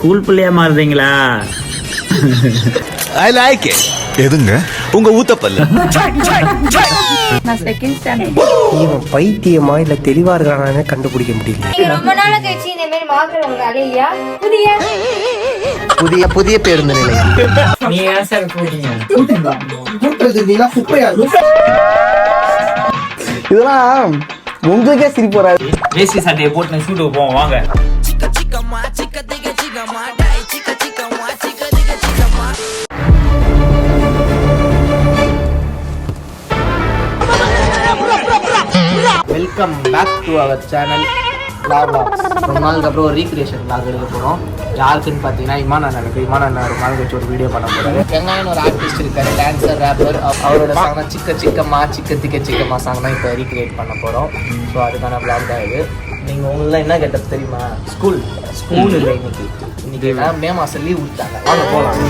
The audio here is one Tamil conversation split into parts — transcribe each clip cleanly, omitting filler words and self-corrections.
ஸ்கூல் பிள்ளையா மாறுறீங்களா? I like it. எதுங்க உங்க ஊத்தப்பல்ல? நான் செகண்ட் ஸ்டாண்டர்ட். இவன் பைத்தியமா இல்ல தெளிவா இருக்கானே கண்டுபிடிக்க முடியல. ரொம்ப நாள் கழிச்சு இந்த மாதிரி மாத்துறவங்க அலையா புதிய புதிய பேருந்து நிலையம். நீ ஏன் சார் போட்டீங்க? இதெல்லாம் உங்களுக்கே சிரிப்பு வராது. வேஷ்டி சட்டையை போட்டு ஷூட்டுக்கு போவோம் வாங்க. Welcome back to our channel vlogs. ரொம்ப நாளுக்கு அப்புறம் ஒரு ரீக்ரியேஷன் வ்ளாக் எடுக்க போகிறோம். யாருக்குன்னு பார்த்தீங்கன்னா இமான் அண்ணன் ஒரு நாள் வச்சு ஒரு வீடியோ பண்ண போகிறாரு. வெங்காயன் ஒரு ஆர்டிஸ்ட் இருக்காரு, டான்ஸர், ரேப்பர். அவரோட சாங் சிக்கம்மா சிக்கம்மா சாங் தான் இப்போ ரீக்ரியேட் பண்ண போகிறோம். ஸோ அதுக்கான வ்ளாக் தான் இது. நீங்கள் உங்களெலாம் என்ன கேட்டது தெரியுமா? ஸ்கூல் இல்லை இன்னைக்கு மே மாதம் லீவ் விட்டாங்க. வாங்க போகலாம்.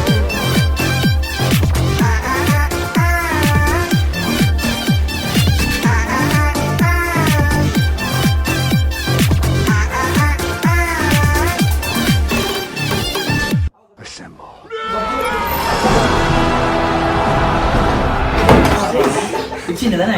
இச்சிங்க தானே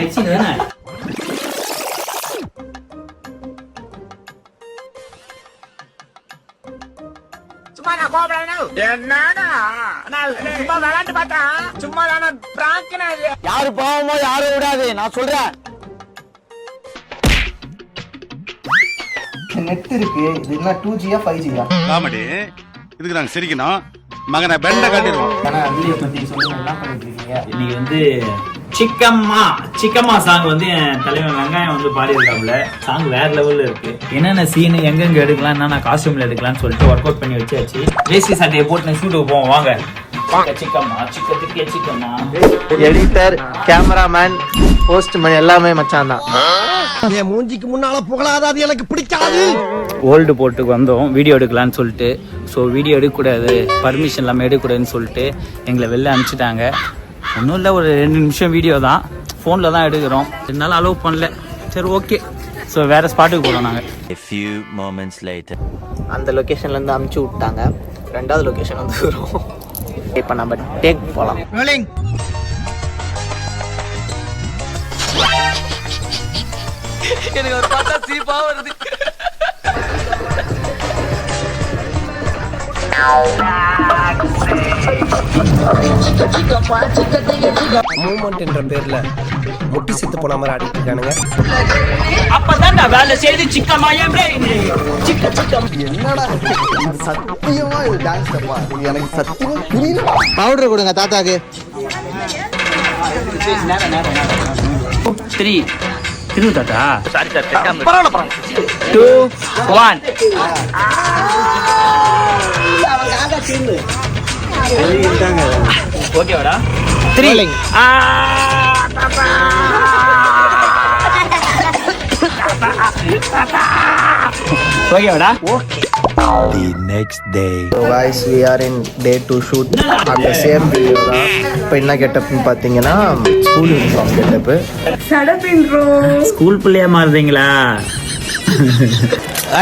யாரு போவோமோ யாரும் விடாது, நான் சொல்றேன். நெட் இருக்கு. இது என்ன 2G-யா 5G-யா? காமெடி இதுக்கு நாங்க சிரிக்கணும். மகனை பெண்ட கட்டிடுவோம். வீடியோ பத்தி சொல்லுங்க, என்ன பண்ணிட்டு இருக்கீங்க? இன்னைக்கு வந்து சிக்கம்மா சாங் வந்து என் தலைவன் வெங்காயம் வந்து பாடியிருக்காப்புல. சாங் வேற லெவல்ல இருக்கு. என்னென்ன சீனு எங்கெங்க எடுக்கலாம், என்னென்ன காஸ்டியூம்ல எடுக்கலாம்னு சொல்லிட்டு ஒர்க் அவுட் பண்ணி வச்சாச்சு. வேஷ்டி சட்டையை போட்டு ஷூட்டுக்கு போவோம் வாங்க. சிக்கம்மா எடிட்டர், கேமராமேன், போஸ்ட்மேன் எல்லாமே மச்சான் தான். என் மூஞ்சிக்கு முன்னால புகழாத, அது எனக்கு பிடிக்காது. ஓல்டு போர்ட்டுக்கு வந்தோம் வீடியோ எடுக்கலான்னு சொல்லிட்டு. ஸோ வீடியோ எடுக்கக்கூடாது, பர்மிஷன் இல்லாமல் எடுக்கக்கூடாதுன்னு சொல்லிட்டு எங்களை வெளில அனுப்பிச்சிட்டாங்க. ஒன்றும் இல்லை, ஒரு 2 நிமிஷம் வீடியோ தான், ஃபோனில் தான் எடுக்கிறோம். என்னால் அலோவ் பண்ணல. சரி ஓகே, ஸோ வேறு ஸ்பாட்டுக்கு போகிறோம் நாங்கள். அந்த லொக்கேஷன்லேருந்து அமுச்சு விட்டாங்க. 2வது லொக்கேஷன் வந்து வரும். இப்போ நம்ம டேக் போகலாம். எனக்கு ஒரு பார்த்தா சீப்பா வருது. மூமெண்ட் என்ற பேர்ல முட்டி செத்து போன மாதிரி ஆடிட்டு இருக்கானுங்க. அப்பதான் நான் வேலை செய்து சிக்கம்மா என்னடா சத்தியமா இது டான்ஸ் தப்பா? எனக்கு சத்தியமா புரியல. பவுடர் கொடுங்க தாத்தாக்கு. 3 திரு தாத்தா. Sorry sir, 2 1 ஓகேவாடா? 3 ஓகேவாடா? The next day. So guys, we are in day 2 shoot on the same video தான். இப்போ என்ன கெட்டப்னு பார்த்தீங்கன்னா ஸ்கூல் யூனிஃபார்ம் கெட்டப்பு. ஸ்கூல் பிள்ளையா மாறுறீங்களா?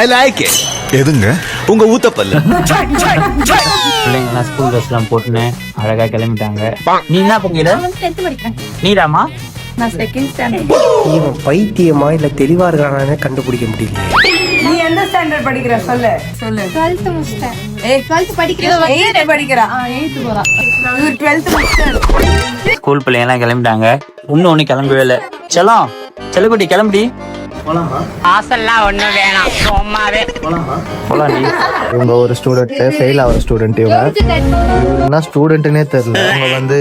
I like it. எதுங்க உங்க ஊத்தப்பல்ல? பிள்ளைங்கலாம் ஸ்கூல் ட்ரெஸ்லாம் போட்டுன்னு அழகா கிளம்பிட்டாங்க. நீ என்ன பண்ணிட? 10th படிக்கிறேன். நீடாமா? நான் செகண்ட் ஸ்டாண்டர்ட். இவன் பைத்தியமா இல்ல தெளிவா இருக்கானே கண்டுபிடிக்க முடியல. நீ எந்த ஸ்டாண்டர்ட் படிக்கிற சொல்லு 12th முடிச்சிட்டேன். 12th படிக்கிற 8th படிக்கிறா. 8th போறான். இவர் 12th முடிச்சாரு. ஸ்கூல் பிள்ளைங்கலாம் கிளம்பிட்டாங்க. இன்னொன்னு கிளம்பவே இல்லை. செல்லக்குட்டி கிளம்பி போலாமா? ஆசெல்லாம் ஒண்ணும் வேணாம், சும்மாவே போலாமா? போலாம். நீ இவங்க ஒரு ஸ்டூடெண்ட், ஃபெயில் ஆகிற ஸ்டூடெண்ட். இவங்க என்ன ஸ்டூடெண்ட்னே தெரியல. இவங்க வந்து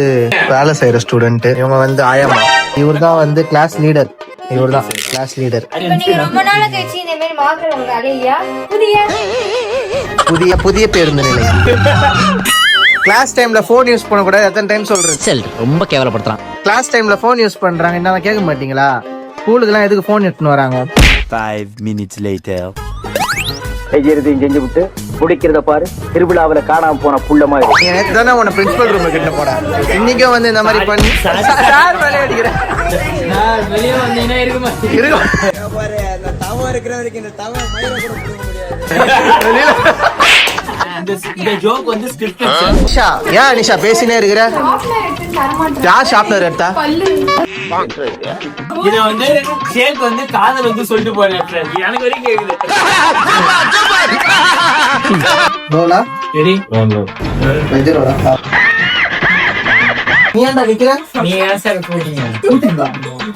வேலை செய்யற ஸ்டூடெண்ட். இவங்க வந்து ஆயமா. இவர் தான் வந்து கிளாஸ் லீடர். இப்ப நீங்க ரொம்ப நாள் கழிச்சு இந்த மாதிரி மாத்துறவங்க அலையா புதிய பேருந்து நிலையம். கிளாஸ் டைம்ல போன் யூஸ் பண்ண கூடாது. எத்தனை டைம் சொல்றேன்? ரொம்ப கேவலப்படுத்துறான். கிளாஸ் டைம்ல போன் யூஸ் பண்றாங்க, என்ன கேட்க மாட்டீங்களா? ஸ்கூலுக்குலாம் எதுக்கு போன் எடுத்துன்னு வராங்க? 5 minutes later. செய்யறதையும் செஞ்சு விட்டு பிடிக்கிறத பாரு. திருவிழாவில காணாம போன புள்ள மாதிரி. நேற்று தானே உன்னை பிரின்சிபல் ரூம் கிட்ட போனேன். இன்னைக்கும் வந்து இந்த மாதிரி பண்ணி சார் மேலே அடிக்கிறேன். இந்த ஜோக் வந்து ஸ்கிரிப்ட் நிஷா ஏன் நிஷா பேசினே இருக்கிற யார் ஷாப்னர் எடுத்தா இத வந்து ஷேக் வந்து காதல் வந்து சொல்லிட்டு போறேன் friend. எனக்கு வரைக்கும் கேக்குது. ரோலா ரெடி வெஜரோலா நீ ஏன்டா நிக்கிற நீ ஏன் சார் போறீங்க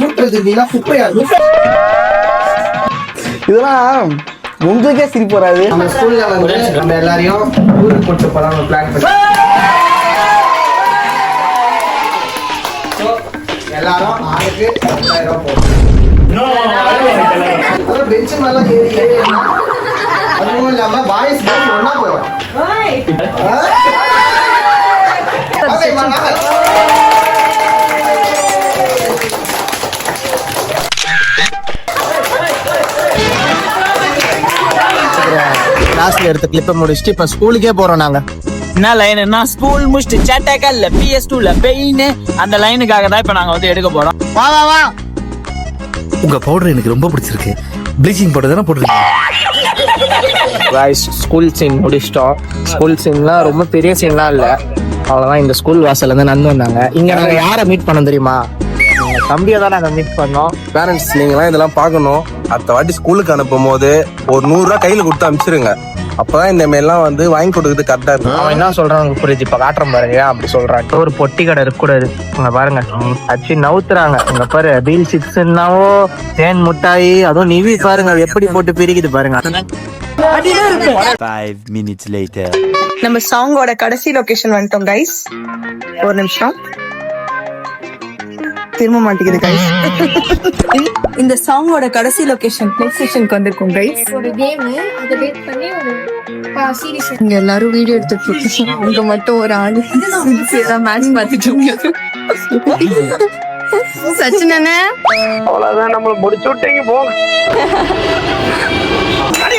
கூட்டுறது நீனா குப்பையா இதெல்லாம் உங்களுக்கே சிரிப்பு வராது நம்ம ஸ்கூல்ல வந்து நம்ம எல்லாரையும் ஊருக்கு கூட்டு போலாம் பிளான் பண்ணி எல்லாரும் ஆளுக்கு 10,000 ரூபாய் போடுறோம் பெஞ்சு மேல ஏறி அதுவும் இல்லாம பாய்ஸ் பாய்ஸ் ஒண்ணா போறோம் கிளாஸ்ல எடுத்த கிளிப்பை முடிச்சுட்டு இப்ப ஸ்கூலுக்கே போறோம் நாங்க. என்ன லைன்னா ஸ்கூல் முடிச்சுட்டு சேட்டைக்கல்ல PS2ல பெயின் அந்த லைனுக்காக தான் இப்ப நாங்க வந்து எடுக்க போறோம். வா வா வா உங்க பவுடர் எனக்கு ரொம்ப பிடிச்சிருக்கு. ப்ளீச்சிங் பவுடர் தானே போட்டுருக்கீங்க? गाइस ஸ்கூல் சீன் முடிச்சிட்டோம். ஸ்கூல் சீன்லாம் ரொம்ப பெரிய சீன்லாம் இல்ல, அவ்வளவுதான். இந்த ஸ்கூல் வாசல்ல இருந்து நடந்து வந்தாங்க. இங்க நாங்க யாரை மீட் பண்ணோம் தெரியுமா? எங்க தம்பியை தான் நாங்க மீட் பண்ணோம். பேரண்ட்ஸ் நீங்களாம் இதெல்லாம் பார்க்கணும். அடுத்த வாட்டி ஸ்கூலுக்கு அனுப்பும் போது ஒரு 100 ரூபாய் கையில கொடுத்து அனுப்பிச்சிருங்க. அப்பதான் இந்த மாதிரிலாம் வந்து வாங்கி கொடுக்குறது கரெக்டா இருக்கும். அவன் என்ன சொல்றான் புரியுது. இப்ப காட்டுறேன் பாருங்க அப்படி சொல்றான். ஒரு பொட்டி கடை இருக்கக்கூடாது. இங்க பாருங்க அச்சு நவுத்துறாங்க. இங்க பாரு பீல் சிப்ஸ்னாவோ தேன் முட்டாயி அதுவும் நிவி பாருங்க எப்படி போட்டு பிரிக்குது பாருங்க. 5 minutes later. நம்ம சாங்கோட கடைசி லொகேஷன் வந்துட்டோம் கைஸ். ஒரு நிமிஷம் திரும்ப மாட்டேங்குது கைஸ். இந்த சாங்கோட கடைசி லொகேஷன் பிளே ஸ்டேஷனுக்கு வந்திருக்கோம் கைஸ். ஒரு கேம் அதை பேஸ் பண்ணி ஒரு சீரிஸ். இங்க எல்லாரும் வீடியோ எடுத்துட்டு இருக்கோம். அங்க மட்டும் ஒரு ஆளு மேட்ச் பார்த்துட்டு இருக்காங்க. சச்சின் அண்ணே அவ்வளவுதான் நம்மள முடிச்சு விட்டீங்க போங்க. கட்டி